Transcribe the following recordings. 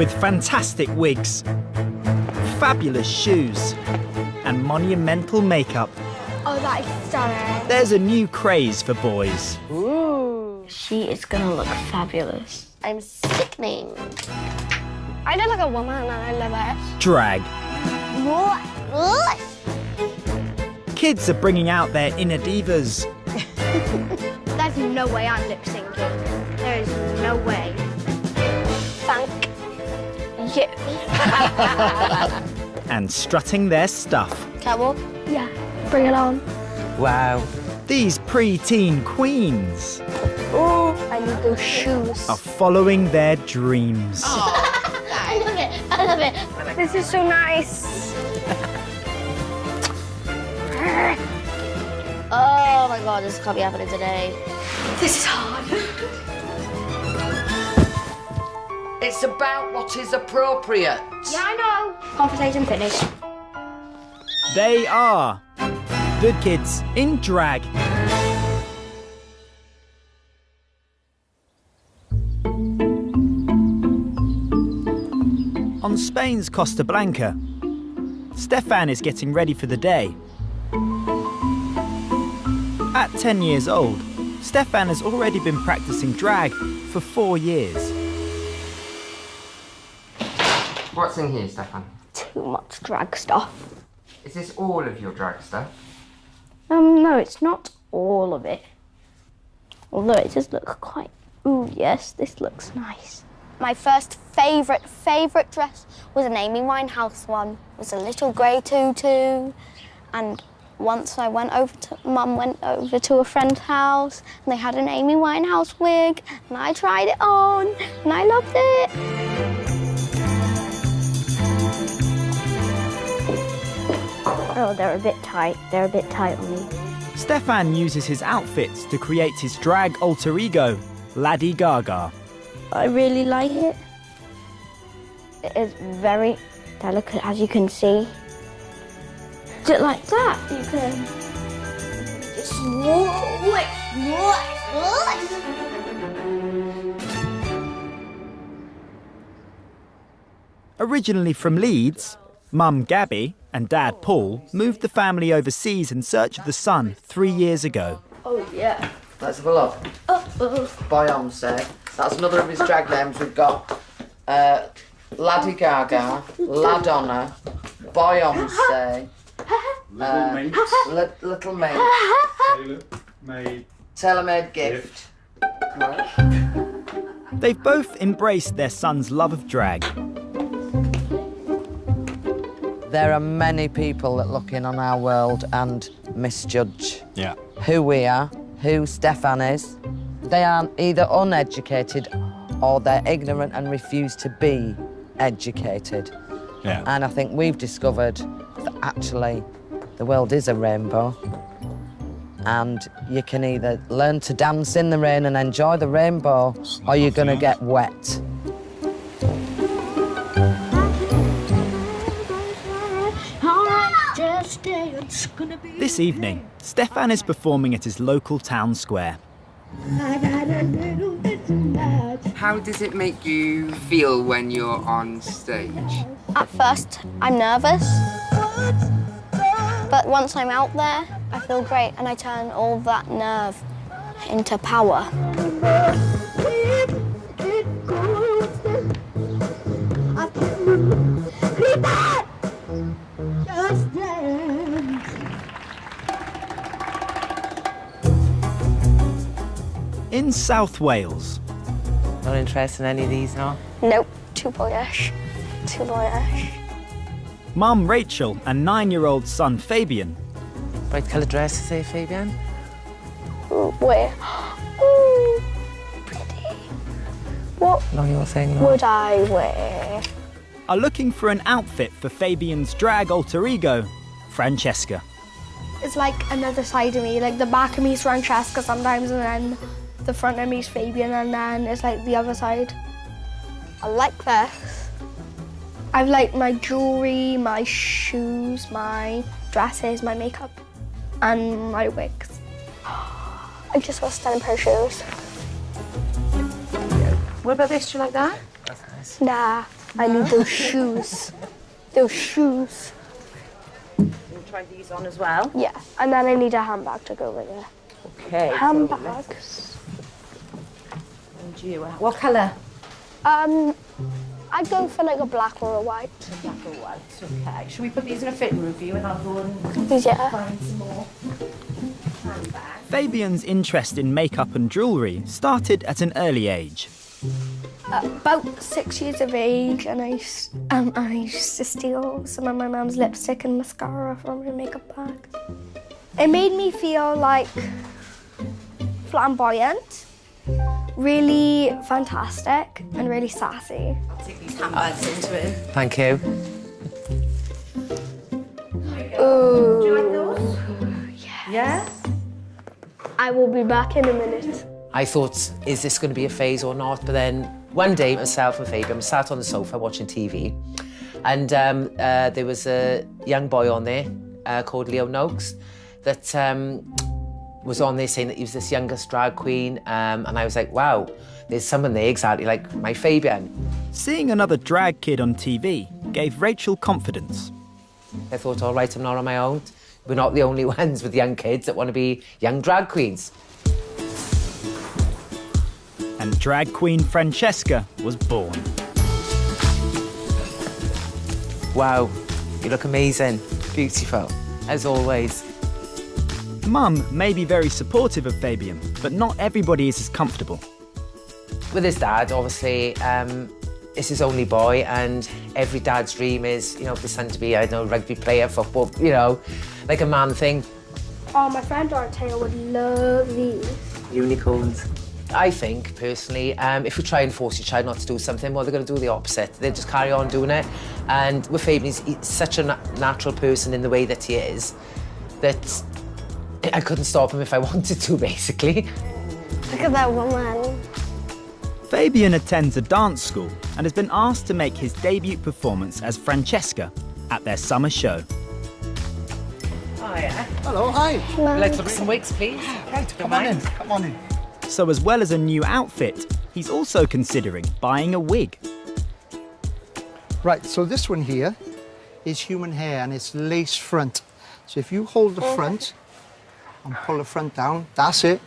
with fantastic wigs, fabulous shoes, and monumental makeup. Oh, that is stunning. There's a new craze for boys. Ooh. She is gonna look fabulous. I'm sickening. I look like a woman and I love it. Drag. Kids are bringing out their inner divas. There's no way I'm lip syncing. There is no way. Thank you. And strutting their stuff. Catwalk? Yeah, bring it on. Wow. These pre-teen queens Oh, I need those shoes. are following their dreams. I love it. I love it. This is so nice. Oh my god, this can't be happening today. This is hard. It's about what is appropriate. Yeah, I know. Conversation finished. They are the kids in drag. On Spain's Costa Blanca, Stephan is getting ready for the day. At 10 years old, Stephan has already been practicing drag for 4 years. What's in here, Stephan? Too much drag stuff. Is this all of your drag stuff? No, it's not all of it. Although it does look quite... Ooh, yes, this looks nice. My first favourite dress was an Amy Winehouse one. It was a little grey tutu. And once Mum went over to a friend's house and they had an Amy Winehouse wig and I tried it on and I loved it. Oh, they're a bit tight. They're a bit tight on me. Stephan uses his outfits to create his drag alter ego, Lady Gaga. I really like it. It is very delicate, as you can see. Just like that, you can just Originally from Leeds, Mum Gabby and Dad Paul moved the family overseas in search of the sun 3 years ago. Oh, yeah. Let's have a look. Beyonce. That's another of his drag names. We've got Lady Gaga, Ladonna, Beyonce, Little Mate, Tailor-made Gift. They've both embraced their son's love of drag. There are many people that look in on our world and misjudge who we are, who Stephan is. They are either uneducated or they're ignorant and refuse to be educated. Yeah. And I think we've discovered that actually the world is a rainbow and you can either learn to dance in the rain and enjoy the rainbow or you're going to get wet. This evening, Stephan is performing at his local town square. How does it make you feel when you're on stage? At first, I'm nervous. But once I'm out there, I feel great and I turn all that nerve into power. In South Wales, Not interested in any of these, no? Nope, too boyish. Too boyish. Mum Rachel and 9-year-old son Fabian Bright coloured dresses, say, Fabian? Where? Ooh, pretty. What No, you're saying no. would I wear? are looking for an outfit for Fabian's drag alter ego, Francesca. It's like another side of me. Like the back of me is Francesca sometimes and then the front of me is Fabian and then it's like the other side. I like this. I've like my jewellery, my shoes, my dresses, my makeup and my wigs. I just want a stunning pair of shoes. What about this? Do you like that? That's nice. Nah, I need those shoes. Those shoes. We'll try these on as well. Yeah, and then I need a handbag to go with it. Okay. Handbags. And you, what colour? I'd go for like a black or a white. Black or white, okay. Should we put these in a fitting room for you and I'll go and Yeah. find some more handbags? Fabian's interest in makeup and jewellery started at an early age. About 6 years of age, and I used to steal some of my mum's lipstick and mascara from her makeup bag. It made me feel like flamboyant, really fantastic, and really sassy. I'll take these handbags into it. Thank you. Ooh. Do you like those? Yeah? I will be back in a minute. I thought, is this going to be a phase or not? But then one day, myself and Fabian sat on the sofa watching TV, and there was a young boy on there called Leo Noakes that was on there saying that he was this youngest drag queen, and I was like, wow, there's someone there exactly like my Fabian. Seeing another drag kid on TV gave Rachel confidence. I thought, all right, I'm not on my own. We're not the only ones with young kids that want to be young drag queens. And drag queen Francesca was born. Wow, you look amazing, beautiful, as always. Mum may be very supportive of Fabian, but not everybody is as comfortable. With his dad, obviously, it's his only boy, and every dad's dream is, you know, for his son to be, I don't know, rugby player, football, you know, like a man thing. Oh, my friend Dorothea would love these. Unicorns. I think, personally, if you try and force your child not to do something, well, they're going to do the opposite. They just carry on doing it. And with Fabian, he's such a natural person in the way that he is, that I couldn't stop him if I wanted to, basically. Look at that woman. Fabian attends a dance school and has been asked to make his debut performance as Francesca at their summer show. Oh, yeah. Hello, hi. Let's look at some wigs, please. Right, come on in, come on in. So as well as a new outfit, he's also considering buying a wig. Right, so this one here is human hair and it's lace front. So if you hold the front and pull the front down, that's it.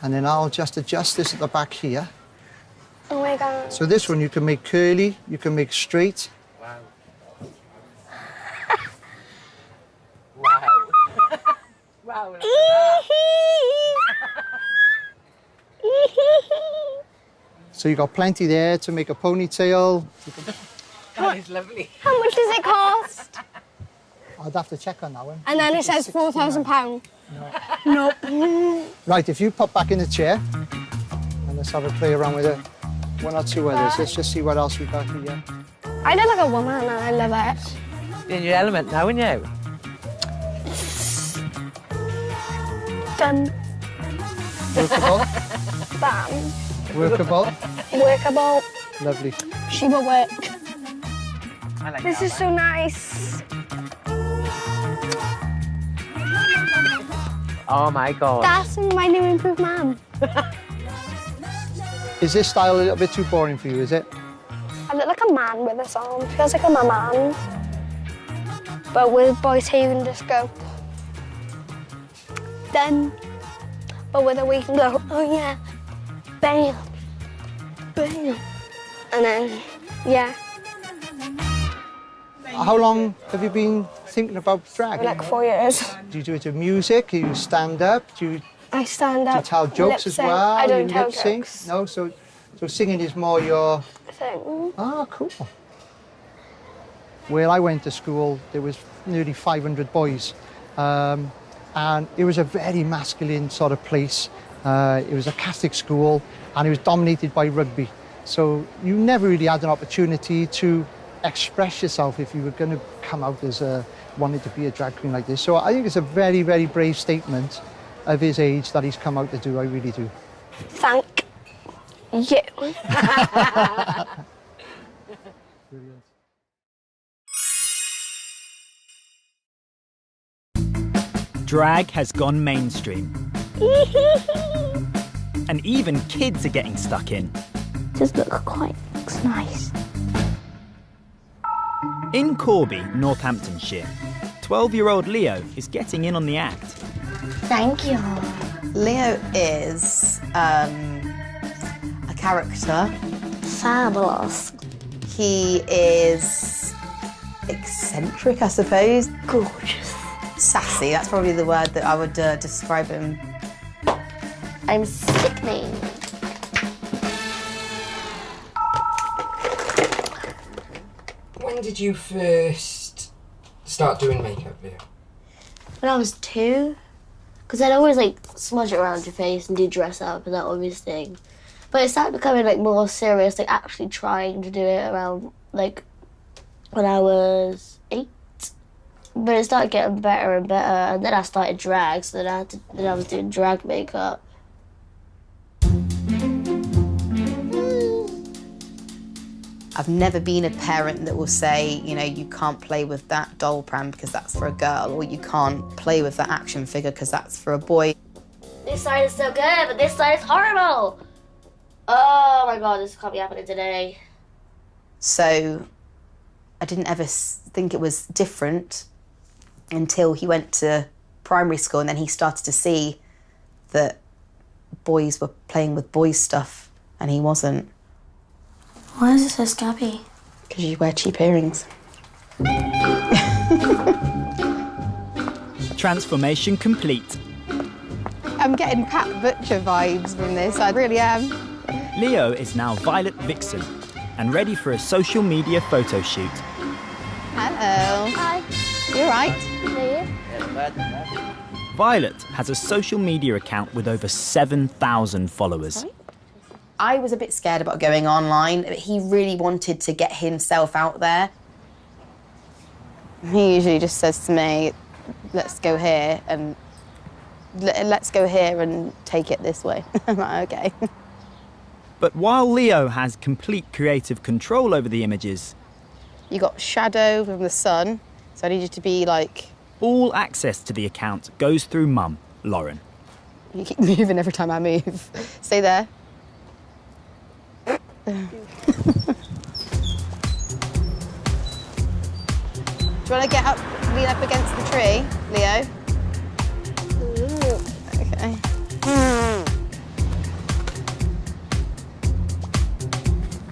And then I'll just adjust this at the back here. Oh my God. So this one you can make curly, you can make straight. Wow. Wow. Wow, look at that. So you got plenty there to make a ponytail. That is lovely. How much does it cost? I'd have to check on that one. And then it says £4,000. No. Right, if you pop back in the chair, and let's have a play around with it. One or two others. Let's just see what else we've got here. I look like a woman and I love it. You're in your element now, aren't you? Done. Workable, Bam. workable. Workable. Lovely. She will work. I like This that is so nice. Oh my God. That's my new improved man. Is this style a little bit too boring for you, is it? I look like a man with this on. Feels like I'm a man. But with boys having disco. Then, but with a we can go, oh yeah, bam, bam. And then, yeah. How long have you been thinking about drag? Like 4 years. Do you do it to music? Do you stand up? Do you I stand up. tell jokes as lip-sync. well? I don't You tell lip-sync? jokes. No, so singing is more your... Thing. Ah, cool. Where I went to school, there was nearly 500 boys. And it was a very masculine sort of place. It was a Catholic school and it was dominated by rugby. So you never really had an opportunity to express yourself if you were going to come out as wanting to be a drag queen like this. So I think it's a very, very brave statement of his age that he's come out to do. I really do. Thank you. Brilliant. Drag has gone mainstream. And even kids are getting stuck in. Just looks nice. In Corby, Northamptonshire, 12-year-old Leo is getting in on the act. Thank you. Leo is a character. Fabulous. He is eccentric, I suppose. Gorgeous. Sassy, that's probably the word that I would describe him. I'm sickening. When did you first start doing makeup, Leo? When I was 2, because I'd always like smudge it around your face and do dress up and that obvious thing. But it started becoming like more serious, like actually trying to do it around like when I was 8. But it started getting better and better, and then I started drag, so then I was doing drag makeup. I've never been a parent that will say, you know, you can't play with that doll pram because that's for a girl, or you can't play with that action figure because that's for a boy. This side is so good, but this side is horrible. Oh my God, this can't be happening today. So I didn't ever think it was different until he went to primary school, and then he started to see that boys were playing with boys' stuff and he wasn't. Why is it so scabby? Because you wear cheap earrings. Transformation complete. I'm getting Pat Butcher vibes from this, I really am. Leo is now Violet Vixen and ready for a social media photo shoot. Hello. Hi. You all right? Violet has a social media account with over 7,000 followers. I was a bit scared about going online, but he really wanted to get himself out there. He usually just says to me, let's go here and take it this way. I'm like, okay. But while Leo has complete creative control over the images, You got shadow from the sun, so I need you to be like... all access to the account goes through Mum, Lauren. You keep moving every time I move. Stay there. Do you want to get up, lean up against the tree, Leo? Okay.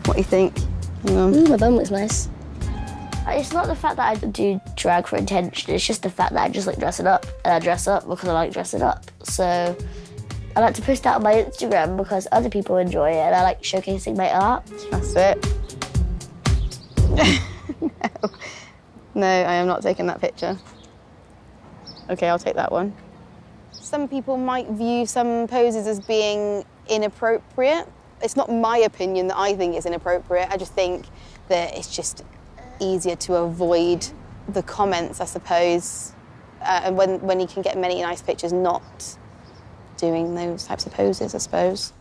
What do you think? Hang on. My bum looks nice. It's not the fact that I do drag for attention, it's just the fact that I just like dressing up. And I dress up because I like dressing up. So I like to post that on my Instagram because other people enjoy it and I like showcasing my art. That's it. No, I am not taking that picture. Okay, I'll take that one. Some people might view some poses as being inappropriate. It's not my opinion that I think it's inappropriate. I just think that it's just easier to avoid the comments, I suppose. And when you can get many nice pictures not doing those types of poses, I suppose.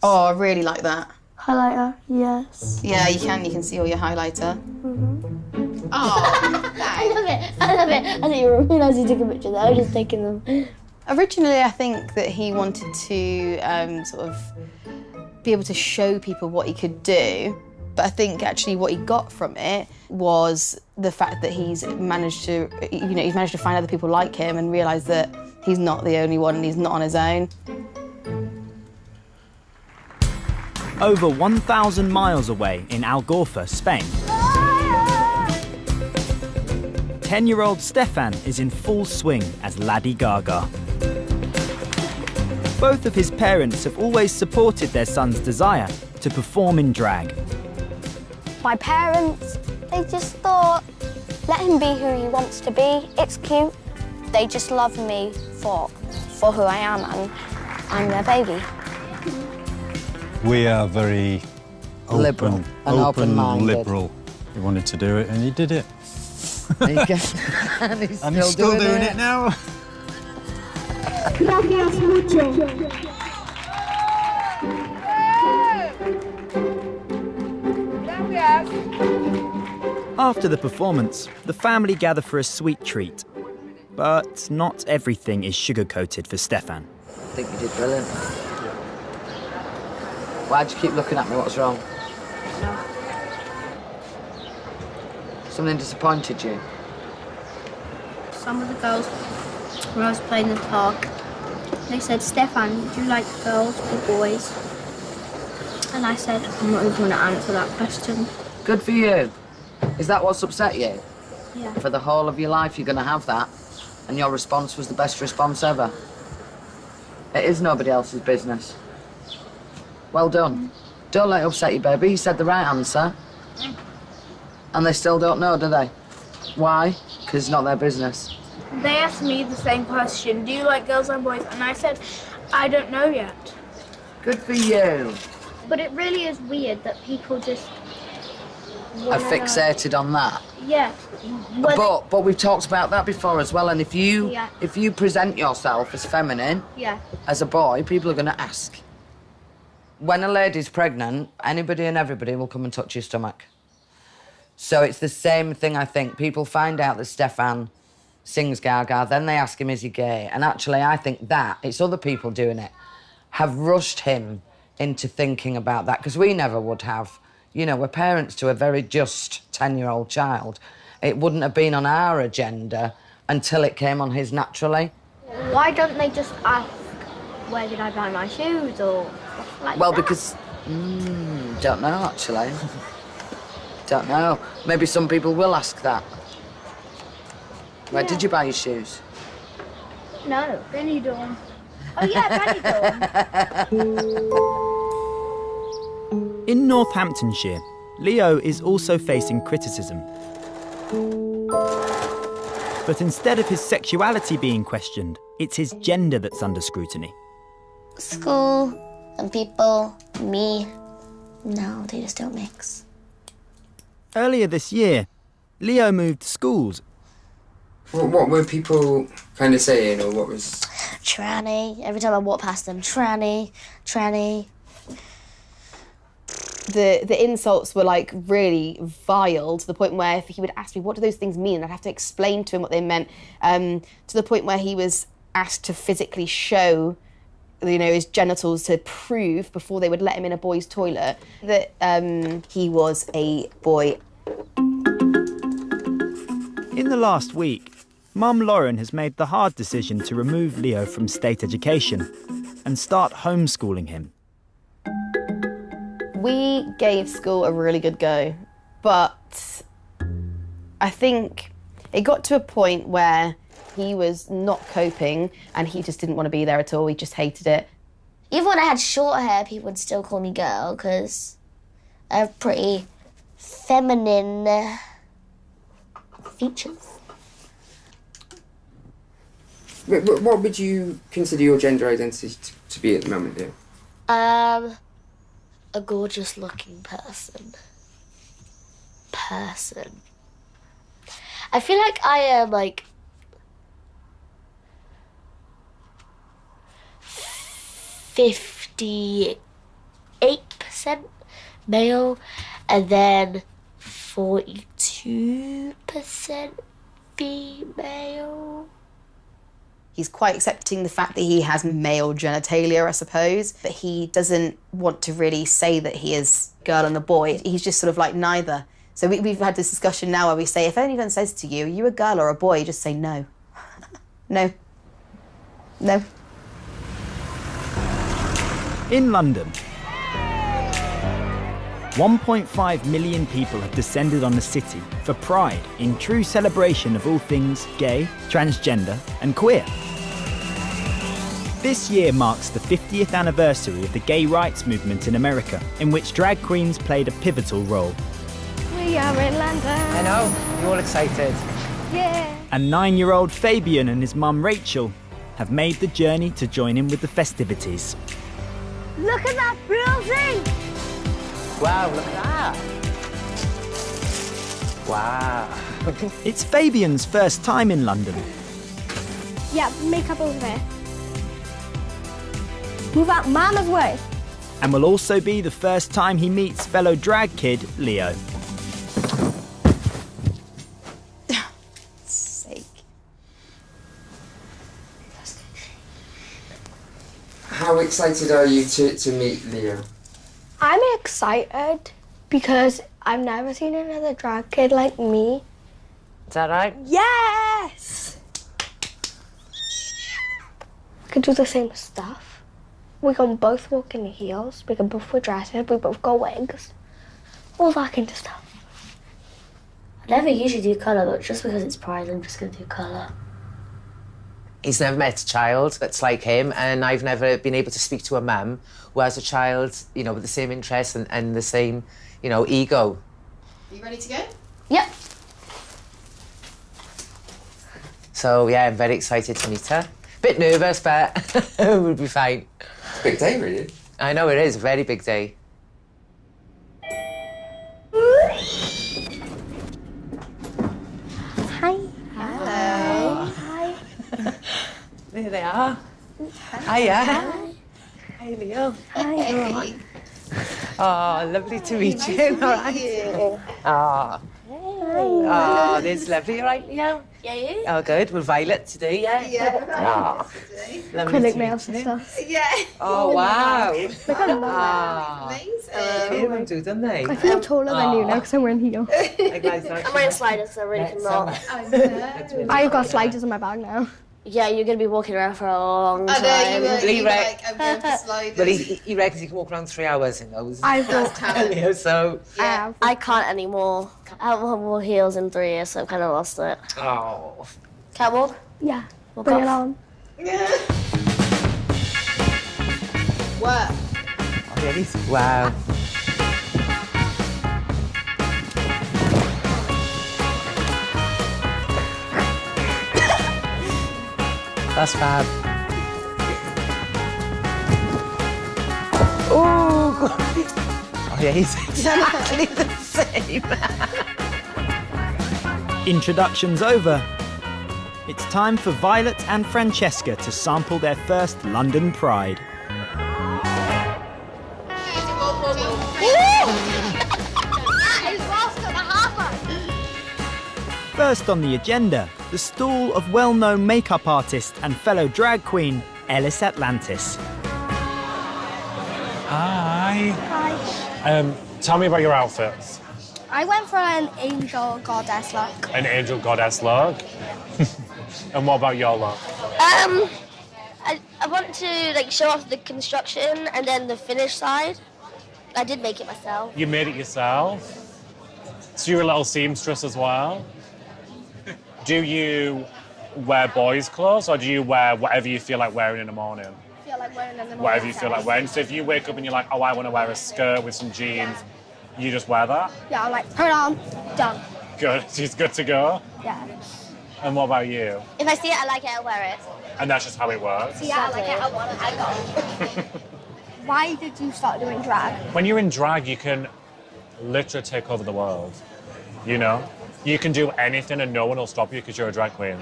Oh, I really like that. Highlighter, yes. Yeah, you can see all your highlighter. Mm-hmm. Oh, I love it. I didn't realise you took a picture there. I was just taking them. Originally, I think that he wanted to sort of be able to show people what he could do, but I think actually what he got from it was the fact that he's managed to find other people like him and realise that he's not the only one and he's not on his own. Over 1,000 miles away in Algorfa, Spain, 10-year-old Stephan is in full swing as Lady Gaga. Both of his parents have always supported their son's desire to perform in drag. My parents, they just thought, let him be who he wants to be. It's cute. They just love me for who I am, and I'm their baby. We are very liberal and open-minded. Liberal. He wanted to do it, and he did it. There you go. And he's still doing it now. After the performance, the family gather for a sweet treat. But not everything is sugar-coated for Stephan. I think you did brilliant. Why'd you keep looking at me? What's wrong? Something disappointed you? Some of the girls, when I was playing in the park, they said, Stephan, do you like girls or boys? And I said, I'm not even going to answer that question. Good for you. Is that what's upset you? Yeah. For the whole of your life, you're going to have that, and your response was the best response ever. It is nobody else's business. Well done. Don't let it upset you, baby. You said the right answer. And they still don't know, do they? Why? Because it's not their business. They asked me the same question, do you like girls or boys? And I said, I don't know yet. Good for you. But it really is weird that people just Are fixated on that. Yeah. But we've talked about that before as well, and if you Yeah. if you present yourself as feminine, Yeah. as a boy, people are going to ask. When a lady's pregnant, anybody and everybody will come and touch your stomach. So it's the same thing, I think. People find out that Stephan sings Gaga, then they ask him, is he gay? And actually, I think that, it's other people doing it, have rushed him into thinking about that, because we never would have. You know, we're parents to a very just 10-year-old child. It wouldn't have been on our agenda until it came on his naturally. Why don't they just ask, where did I buy my shoes or stuff like Well, that? because... don't know, actually. Don't know. Maybe some people will ask that. Where did you buy your shoes? No, Benidorm. Oh yeah, Benidorm. In Northamptonshire, Leo is also facing criticism. But instead of his sexuality being questioned, it's his gender that's under scrutiny. School and people, me, no, they just don't mix. Earlier this year, Leo moved schools. What were people kind of saying, or what was... Tranny. Every time I walk past them, tranny, tranny. The insults were like really vile, to the point where if he would ask me, what do those things mean? I'd have to explain to him what they meant, to the point where he was asked to physically show, you know, his genitals to prove, before they would let him in a boy's toilet, that he was a boy. In the last week, Mum Lauren has made the hard decision to remove Leo from state education and start homeschooling him. We gave school a really good go, but I think it got to a point where he was not coping and he just didn't want to be there at all. He just hated it. Even when I had short hair, people would still call me girl, because I have pretty feminine features. What would you consider your gender identity to be at the moment, dear? A gorgeous-looking person. I feel like I am, like, 58% male, and then 42% female. He's quite accepting the fact that he has male genitalia, I suppose, but he doesn't want to really say that he is a girl and a boy. He's just sort of like neither. So we've had this discussion now where we say, if anyone says to you, are you a girl or a boy? You just say no. No. No. In London, 1.5 million people have descended on the city for Pride, in true celebration of all things gay, transgender and queer. This year marks the 50th anniversary of the gay rights movement in America, in which drag queens played a pivotal role. We are in London. I know, you're all excited. Yeah. And 9-year-old Fabian and his mum Rachel have made the journey to join in with the festivities. Look at that building! Wow, look at that. Wow. It's Fabian's first time in London. Yeah, makeup over there. Move out Mama's way. And will also be the first time he meets fellow drag kid Leo. Sake. How excited are you to meet Leo? I'm excited because I've never seen another drag kid like me. Is that right? Yes! We can do the same stuff. We can both walk in heels, we can both wear dresses, we both got wigs. All that kind of stuff. I never usually do colour, but just because it's Pride, I'm just going to do colour. He's never met a child that's like him, and I've never been able to speak to a mum who has a child, you know, with the same interests and the same, you know, ego. Are you ready to go? Yep. So, yeah, I'm very excited to meet her. Bit nervous, but we'll be fine. It's a big day, really. I know it is, a very big day. Hi. Hello. Hi. There they are. Hiya. Hi, Leo. Hi. Oh, lovely to meet you. All right. Oh. Oh, this is lovely. All right, Leo? Yeah, you? Oh, good. With Violet today, yeah? Yeah. Oh, lovely Acrylic to nails meet and you. stuff. Yeah. Oh, wow. Look at them. Cool them too, don't they? I feel taller than you now because I'm wearing heels. I'm wearing sliders, so I really cannot. I've got sliders in my bag now. Yeah, you're going to be walking around for a long time. I know, Lee you Rex. like, I'm going for sliders. Well, he reckons he can walk around 3 hours in those. I've walked. Leo, so... Yeah. I can't anymore. I haven't worn heels in 3 years, so I've kind of lost it. Oh. Can't walk? Yeah. Walk Bring it off. on. Work. Oh, really? Wow. That's fab. Oh, God. Oh, yeah, he's exactly the same. Introductions over. It's time for Violet and Francesca to sample their first London Pride. First on the agenda, the stall of well-known makeup artist and fellow drag queen, Ellis Atlantis. Hi. Hi. Tell me about your outfits. I went for an angel goddess look. An angel goddess look. And what about your look? I want to like show off the construction and then the finish side. I did make it myself. You made it yourself? So you're a little seamstress as well? Do you wear boys' clothes or do you wear whatever you feel like wearing in the morning? I feel like wearing them in the morning. Whatever you feel like wearing. So if you wake up and you're like, oh, I want to wear a skirt with some jeans, you just wear that? Yeah, I'm like, put it on, done. Good. She's good to go? Yeah. And what about you? If I see it, I like it, I wear it. And that's just how it works? Yeah, I like it, I want it, I got it. Why did you start doing drag? When you're in drag, you can literally take over the world, you know? You can do anything and no one will stop you because you're a drag queen.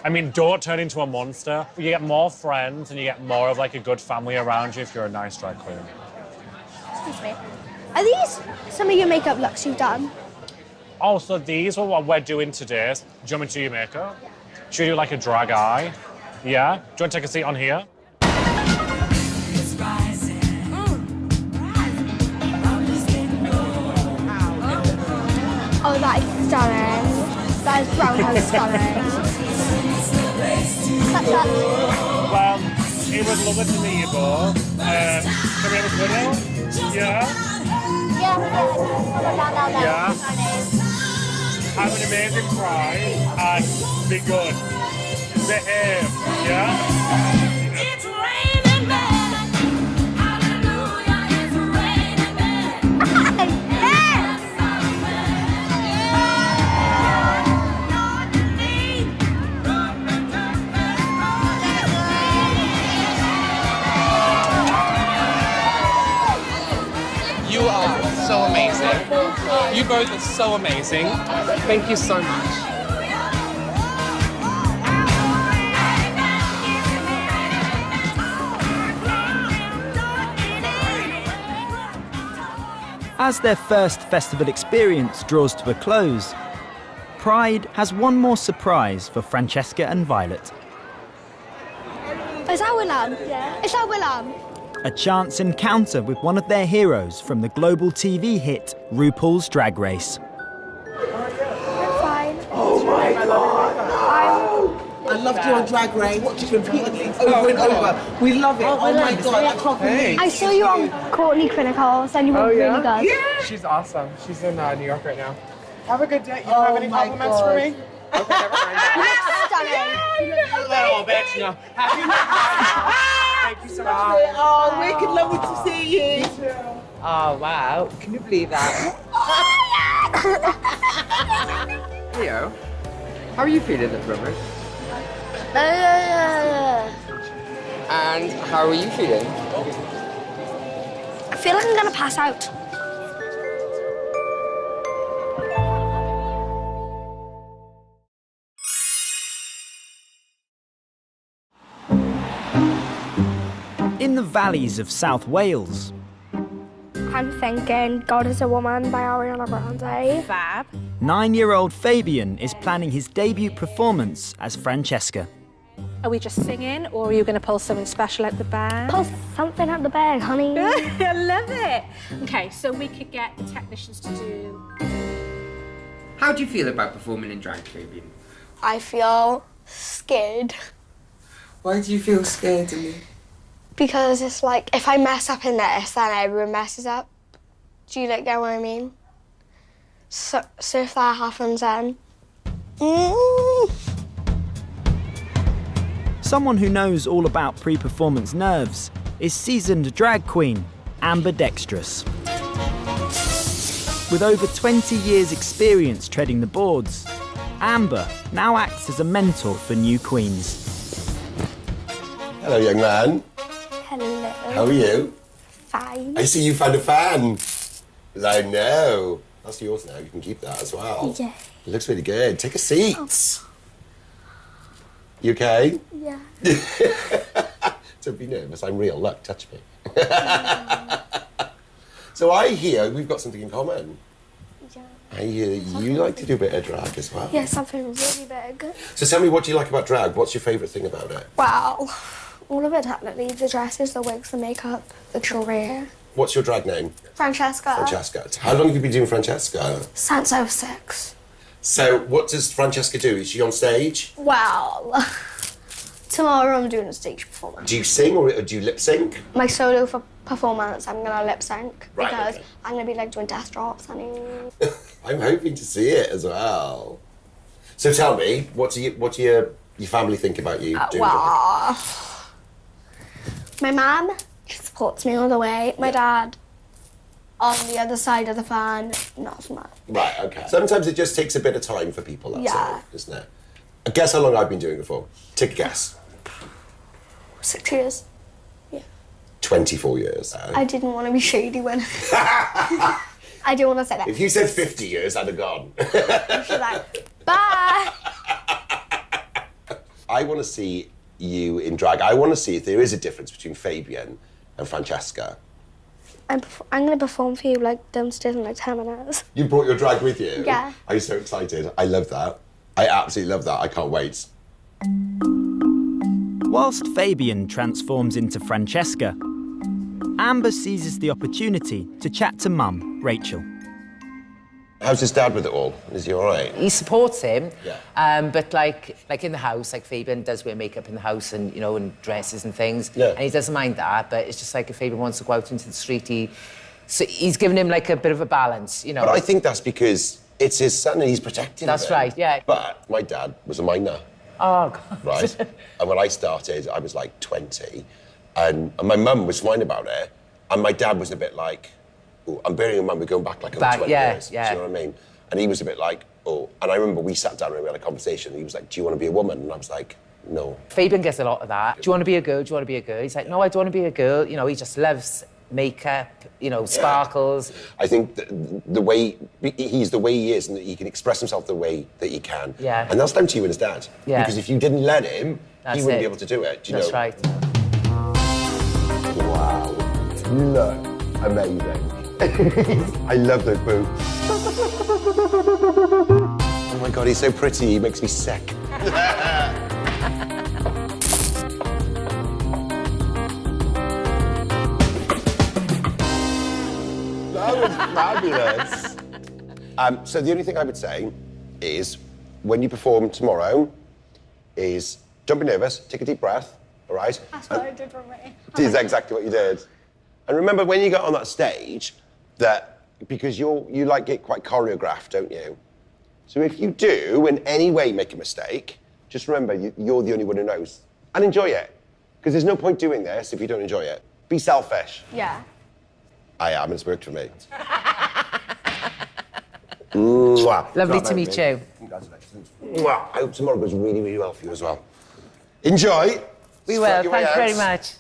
I mean, don't turn into a monster. You get more friends and you get more of like a good family around you if you're a nice drag queen. Excuse me. Are these some of your makeup looks you've done? Oh, so these are what we're doing today. Do you want me to do your makeup? Should we do like a drag eye? Yeah? Do you want to take a seat on here? Oh, that is stunning. That is brown hair stunning. Well, it was lovely to meet you both. Can we have a photo? Yeah? Yeah? Have an amazing Pride and be good. Behave, yeah? It's raining men. Hallelujah, it's raining men. You are so amazing. You both are so amazing. Thank you so much. As their first festival experience draws to a close, Pride has one more surprise for Francesca and Violet. Is that Willam? Yeah. Is that Willam? A chance encounter with one of their heroes from the global TV hit RuPaul's Drag Race. Oh my God! I loved you on Drag Race. Watch it repeatedly, over and over. We love it. Oh my God! I can't believe. I saw you on Courtney Chronicles and you were really good. Yeah. She's awesome. She's in New York right now. Have a good day. You have any compliments for me? Okay, never mind. You look stunning. You little bitch, no. Happy birthday. Thank you so much. Oh, wicked lovely to see you. Oh, wow. Can you believe that? Leo, how are you feeling at the moment? And how are you feeling? I feel like I'm gonna pass out. In the valleys of South Wales, I'm thinking God is a Woman by Ariana Grande. Fab. 9-year-old Fabian is planning his debut performance as Francesca. Are we just singing, or are you going to pull something special out the bag? Pull something out the bag, honey. I love it. Okay, so we could get the technicians to do... How do you feel about performing in drag, Fabian? I feel scared. Why do you feel scared of me? Because it's like, if I mess up in this, then everyone messes up. Do you get what I mean? So if that happens, then... Someone who knows all about pre-performance nerves is seasoned drag queen Amber Dextrous. With over 20 years' experience treading the boards, Amber now acts as a mentor for new queens. Hello, young man. Hello. How are you? Fine. I see you found a fan. I know. That's yours now. You can keep that as well. Yeah. It looks really good. Take a seat. Oh. You okay? Yeah. Don't be nervous. I'm real. Look, touch me. So I hear we've got something in common. Yeah. I hear you like to do a bit of drag as well. Yeah, something really big. So tell me, what do you like about drag? What's your favourite thing about it? Wow. All of it, technically. The dresses, the wigs, the makeup, the jewellery hair. What's your drag name? Francesca. Francesca. How long have you been doing Francesca? Since I was 6. So what does Francesca do? Is she on stage? Well, tomorrow I'm doing a stage performance. Do you sing or do you lip sync? My solo for performance, I'm gonna lip sync. Right, because okay. I'm gonna be like doing death drops, honey. I'm hoping to see it as well. So tell me, what do your family think about you doing well, my mum supports me all the way. My dad, on the other side of the fan, not so much. Right, okay. Sometimes it just takes a bit of time for people, that's all, isn't it? Guess how long I've been doing it for? Take a guess. 6 years. 24 years. I didn't want to be shady when... I didn't want to say that. If you said 50 years, I'd have gone. She's like, bye! I want to see you in drag. I want to see if there is a difference between Fabian and Francesca. I'm going to perform for you, like, downstairs in, like, 10 minutes. You brought your drag with you? Yeah. I'm so excited. I love that. I absolutely love that. I can't wait. Whilst Fabian transforms into Francesca, Amber seizes the opportunity to chat to Mum, Rachel. How's his dad with it all? Is he all right? He supports him, yeah. But like in the house, like Fabian does wear makeup in the house and, you know, and dresses and things. Yeah. And he doesn't mind that, but it's just like if Fabian wants to go out into the street, so he's given him like a bit of a balance, you know. But I think that's because it's his son and he's protecting him. That's right, yeah. But my dad was a minor. Oh, God. Right? And when I started, I was like 20. And my mum was fine about it. And my dad was a bit like, oh, I'm bearing in mind we're going back like 20 years. Yeah. Do you know what I mean? And he was a bit like, oh. And I remember we sat down and we had a conversation. And he was like, do you want to be a woman? And I was like, no. Fabian gets a lot of that. Do you want to be a girl? Do you want to be a girl? He's like, no, I don't want to be a girl. You know, he just loves makeup, you know, sparkles. I think the way he's the way he is and that he can express himself the way that he can. Yeah. And that's down to you and his dad. Yeah. Because if you didn't let him, That's he wouldn't it. be able to do it. Do you That's know? right. Wow. Look amazing. I love those boots. Oh my God, he's so pretty. He makes me sick. That was fabulous. So the only thing I would say is, when you perform tomorrow, is don't be nervous, take a deep breath, all right? That's what I did already. This is exactly what you did. And remember, when you get on that stage, that because you like get quite choreographed, don't you? So if you do in any way make a mistake, just remember you're the only one who knows. And enjoy it. Because there's no point doing this if you don't enjoy it. Be selfish. Yeah. I am, and it's worked for me. Mwah. Lovely to meet you. Congratulations. Mwah. I hope tomorrow goes really, really well for you as well. Enjoy. We will. Thank you very much.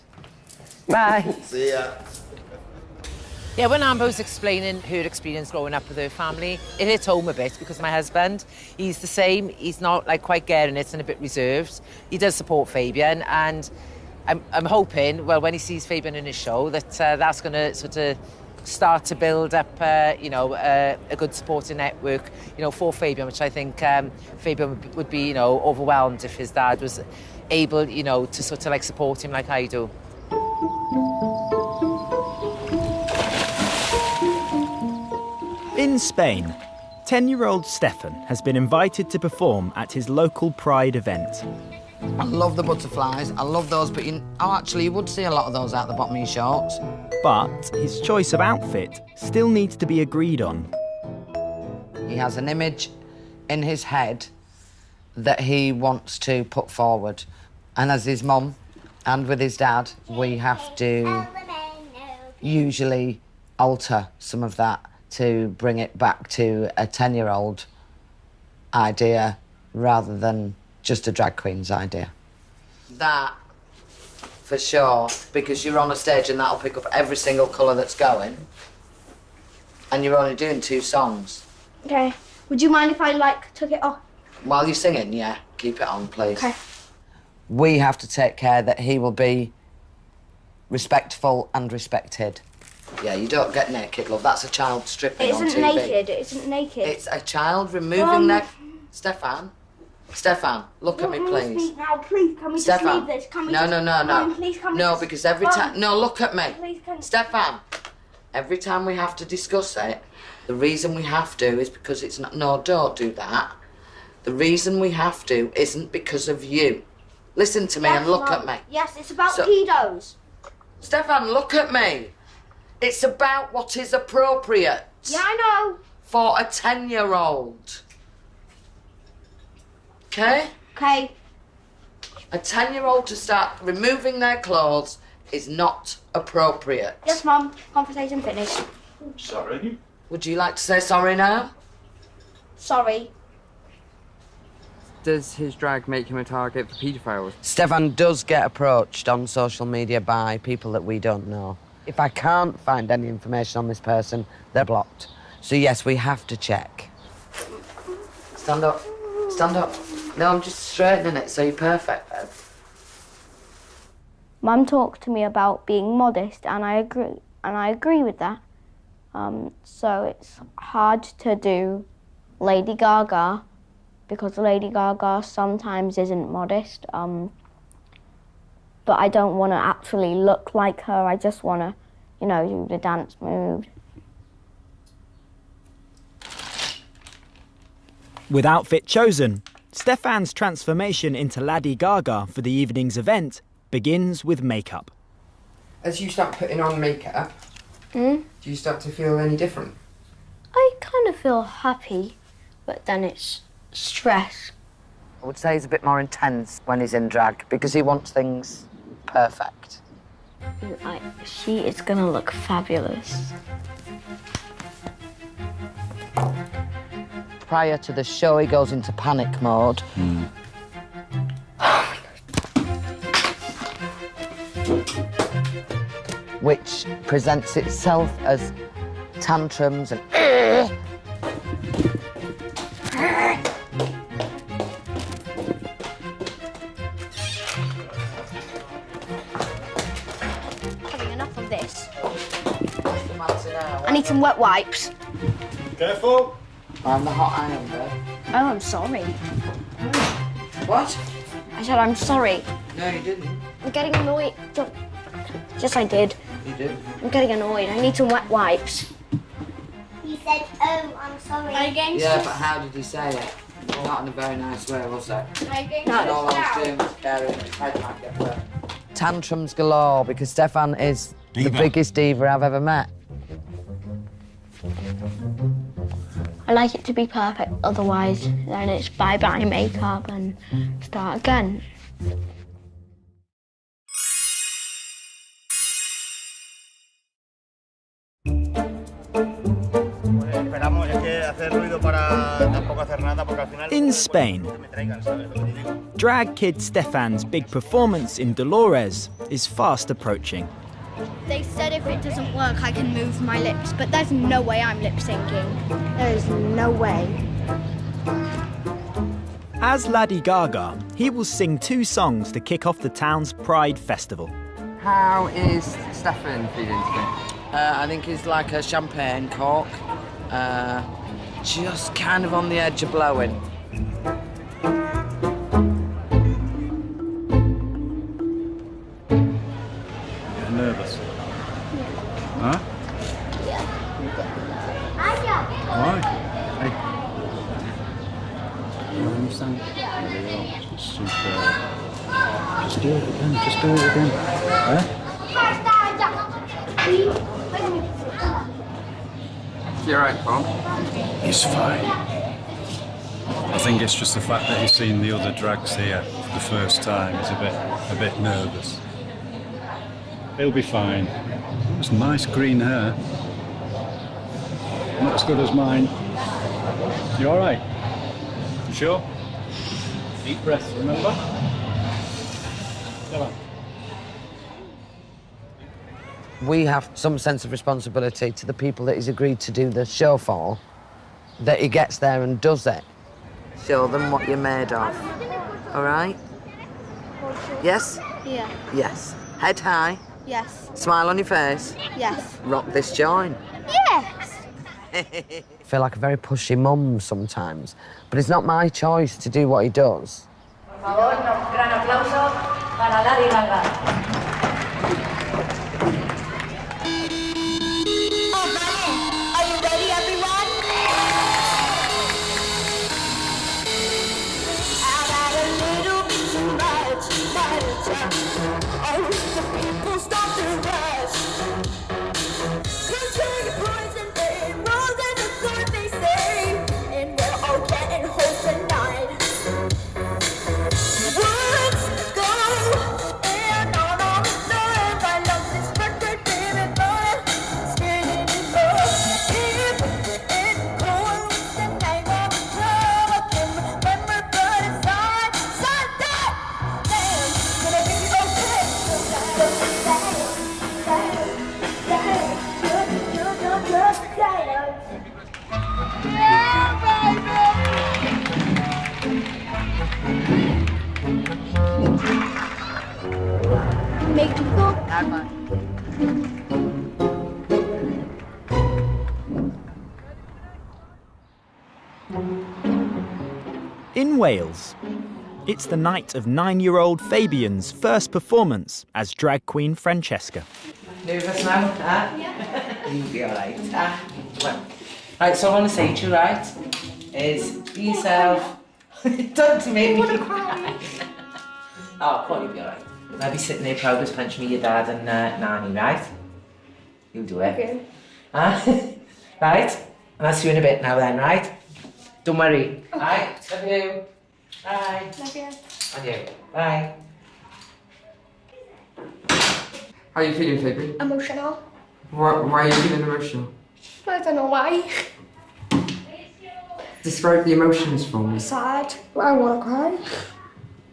Bye. See ya. Yeah, when Amber was explaining her experience growing up with her family, it hit home a bit because my husband, he's the same. He's not like quite getting it and a bit reserved. He does support Fabian, and I'm hoping, well, when he sees Fabian in his show, that that's going to sort of start to build up, you know, a good supporting network, you know, for Fabian, which I think Fabian would be, you know, overwhelmed if his dad was able, you know, to sort of like support him like I do. In Spain, 10-year-old Stephan has been invited to perform at his local Pride event. I love the butterflies. I love those, but actually, you would see a lot of those out the bottom of your shorts. But his choice of outfit still needs to be agreed on. He has an image in his head that he wants to put forward. And as his mum and with his dad, we have to usually alter some of that to bring it back to a 10-year-old idea rather than just a drag queen's idea. That, for sure, because you're on a stage and that'll pick up every single colour that's going, and you're only doing 2 songs. Okay. Would you mind if I, like, took it off? While you're singing, yeah, keep it on, please. Okay. We have to take care that he will be respectful and respected. Yeah, you don't get naked, love. That's a child stripping on TV. It isn't naked. It isn't naked. It's a child removing their... Stephan, look at me, please. Now, please, can we just leave this? Can we No. Please, can we No, just... because every time... No, look at me. Please, can... Stephan, every time we have to discuss it, the reason we have to is because it's not... No, don't do that. The reason we have to isn't because of you. Listen to me and look at me. Yes, it's about pedos. Stephan, look at me. It's about what is appropriate. Yeah, I know. For a 10-year-old. Okay? Okay. A 10-year-old to start removing their clothes is not appropriate. Yes, Mum. Conversation finished. Sorry? Would you like to say sorry now? Sorry. Does his drag make him a target for paedophiles? Stephan does get approached on social media by people that we don't know. If I can't find any information on this person, they're blocked. So yes, we have to check. Stand up. Stand up. No, I'm just straightening it so you're perfect, Bev. Mum talked to me about being modest, and I agree with that. So it's hard to do Lady Gaga because Lady Gaga sometimes isn't modest. But I don't want to actually look like her. I just want to, you know, do the dance moves. With outfit chosen, Stephan's transformation into Lady Gaga for the evening's event begins with makeup. As you start putting on makeup, do you start to feel any different? I kind of feel happy, but then it's stress. I would say he's a bit more intense when he's in drag because he wants things perfect. She is gonna look fabulous. Prior to the show, he goes into panic mode. Which presents itself as tantrums and... Having enough of this. I need some wet wipes. Careful. I'm the hot iron, babe. Oh, I'm sorry. What? I said I'm sorry. No, you didn't. I'm getting annoyed. Yes, I did. You did. I'm getting annoyed. I need some wet wipes. said, oh, I'm sorry. Yeah, but how did you say it? Not in a very nice way, was it? No. All I was doing was staring at his head might get wet. Tantrums galore, because Stephan is the biggest diva I've ever met. I like it to be perfect, otherwise then it's bye-bye makeup and start again. In Spain, drag kid Stephan's big performance in Dolores is fast approaching. They said if it doesn't work, I can move my lips, but there's no way I'm lip-syncing. There is no way. As Lady Gaga, he will sing 2 songs to kick off the town's Pride Festival. How is Stephan feeling today? I think he's like a champagne cork, just kind of on the edge of blowing. You're nervous? Huh? Why? Hey. You understand? Just do it again. Just do it again. Huh? You're right, Paul. He's fine. I think it's just the fact that he's seen the other drags here for the first time. He's a bit nervous. He'll be fine. It's nice green hair. Not as good as mine. You all right? You sure? Deep breath, remember? Come on. We have some sense of responsibility to the people that he's agreed to do the show for, that he gets there and does it. Show them what you're made of. All right? Yes? Yeah. Yes. Head high. Yes. Smile on your face. Yes. Rock this joint. Yes. I feel like a very pushy mum sometimes, but it's not my choice to do what he does. Por favor, un gran aplauso para Lady Gaga. In Wales, it's the night of 9-year-old Fabian's first performance as drag queen Francesca. Nervous now? Huh? Yeah. You'll be alright. Well, right, so I want to say to you, right, is be yourself. Don't make me cry. Oh, come on, you'll be alright. I'll be sitting there proud as punch me, your dad and Nanny, right? You'll do it. Okay. Huh? Right? And I'll see you in a bit now then, right? Don't worry. Okay. Right? Love you. Bye. Love you. And you. Bye. How are you feeling, Fabian? Emotional. Why are you feeling emotional? I don't know why. Describe the emotions for me. Sad. I want to cry.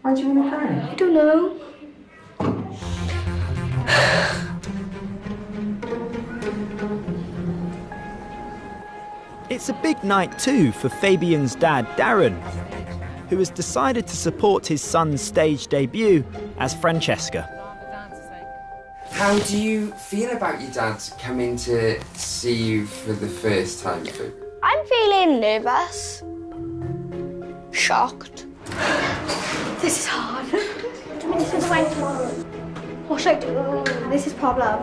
Why do you want to cry? I don't know. It's a big night too for Fabian's dad, Darren, who has decided to support his son's stage debut as Francesca. How do you feel about your dad coming to see you for the first time? I'm feeling nervous. Shocked. This is hard. This is fine tomorrow. What should I do? This is problem.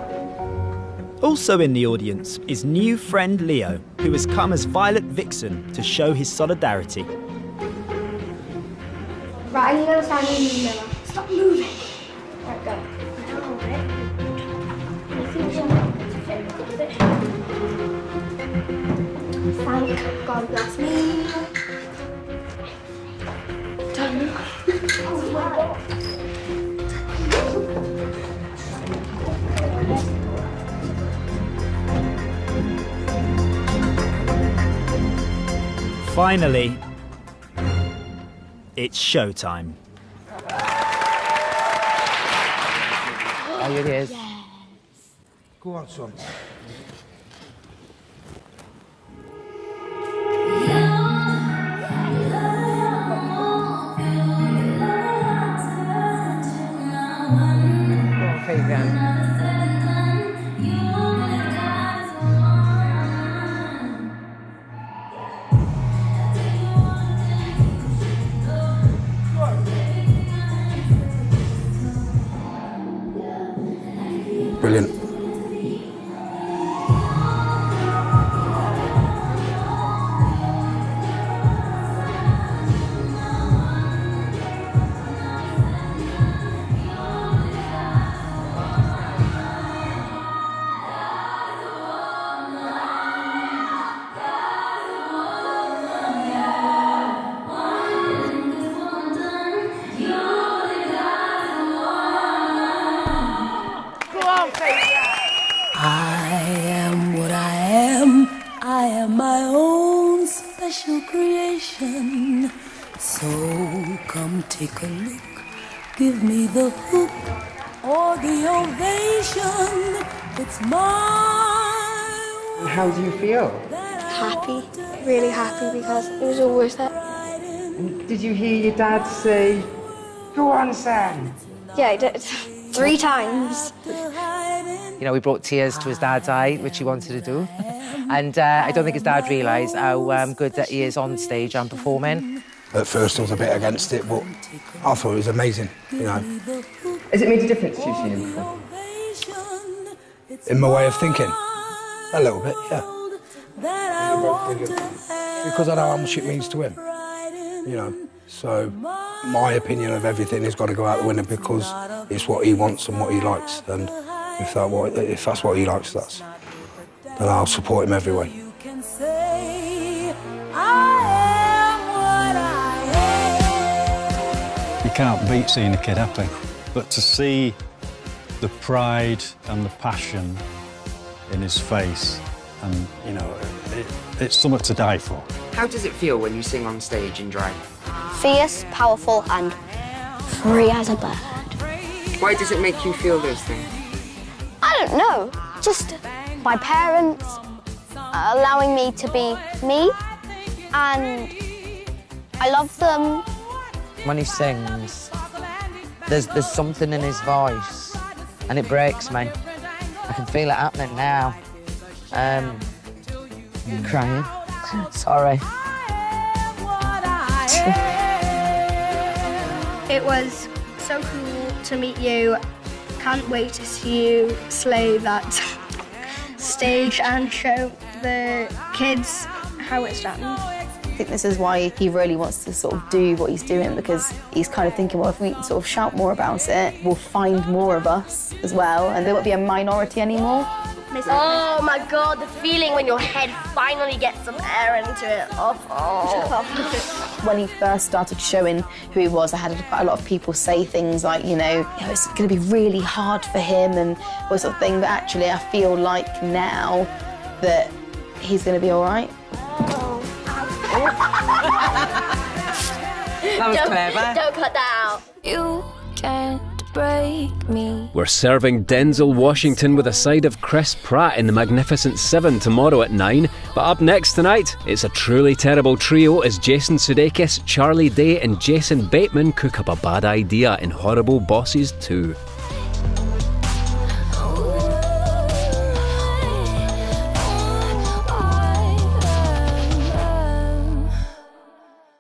Also in the audience is new friend Leo, who has come as Violet Vixen to show his solidarity. Right, I'm going to stand in the mirror. Stop moving. Right, go. Thank God bless me. Done. Oh my God. Finally, it's showtime. Oh, it is. Yes. Go on, son. Go on, Fabian. Brilliant. I am what I am. I am my own special creation. So come take a look. Give me the hook or the ovation. It's mine. How do you feel? Happy, really happy, because it was all worth it. Did you hear your dad say, "Go on, Sam"? Yeah, he did. 3 times. You know, he brought tears to his dad's eye, which he wanted to do. And I don't think his dad realised how good that he is on stage and performing. At first I was a bit against it, but I thought it was amazing, you know. Has it made a difference to you seeing him before? In my way of thinking? A little bit, yeah. Because I know how much it means to him, you know. So my opinion of everything is got to go out the window because it's what he wants and what he likes. And if that's what he likes, then I'll support him every way. You can't beat seeing a kid happy, but to see the pride and the passion in his face, and you know, it's something to die for. How does it feel when you sing on stage in drag? Fierce, powerful, and free as a bird. Why does it make you feel those things? I don't know. Just my parents allowing me to be me, and I love them. When he sings, there's something in his voice, and it breaks me. I can feel it happening now. Crying. Sorry. It was so cool to meet you. Can't wait to see you slay that stage and show the kids how it's done. I think this is why he really wants to sort of do what he's doing, because he's kind of thinking, well, if we sort of shout more about it, we'll find more of us as well, and there won't be a minority anymore. Oh my God, the feeling when your head finally gets some air into it. Oh. When he first started showing who he was, I had quite a lot of people say things like, you know, it's going to be really hard for him and all sort of thing, but actually I feel like now that he's going to be all right. That was clever. Don't cut that out. You can't break me. We're serving Denzel Washington with a side of Chris Pratt in The Magnificent Seven tomorrow at 9. But up next tonight, it's a truly terrible trio as Jason Sudeikis, Charlie Day and Jason Bateman cook up a bad idea in Horrible Bosses 2.